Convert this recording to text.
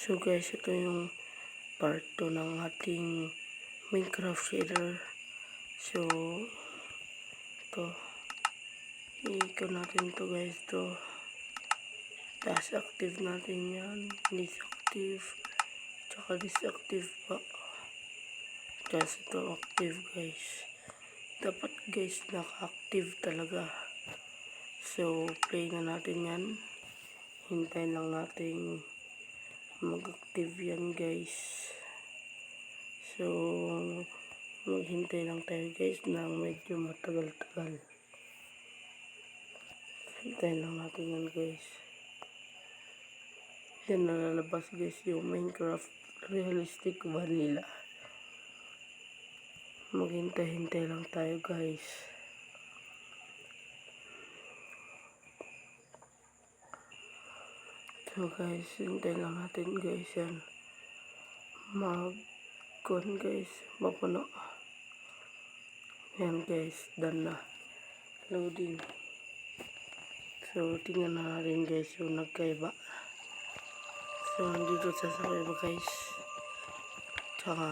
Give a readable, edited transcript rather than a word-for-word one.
So guys, ito yung part 2 ng ating Minecraft shader. So ito, i-ikon natin to guys, to task active natin yan, disactive, tsaka disactive pa, kasi ito active guys. Dapat guys naka-active talaga. So play na natin yan, hintayin lang natin mag-active yan guys. So maghintay lang tayo guys na medyo matagal-tagal. Hintayin lang natin yan guys. Yan nalalabas guys yung Minecraft Realistic Vanilla. Maghintay-hintay lang tayo guys. So guys, hintayin lang natin guys yan. Mag-con guys, mapuno. Yan guys, done na. Loading. So tingnan na natin guys yung nagkaiba. So nandito sa sakaiba guys. Tsaka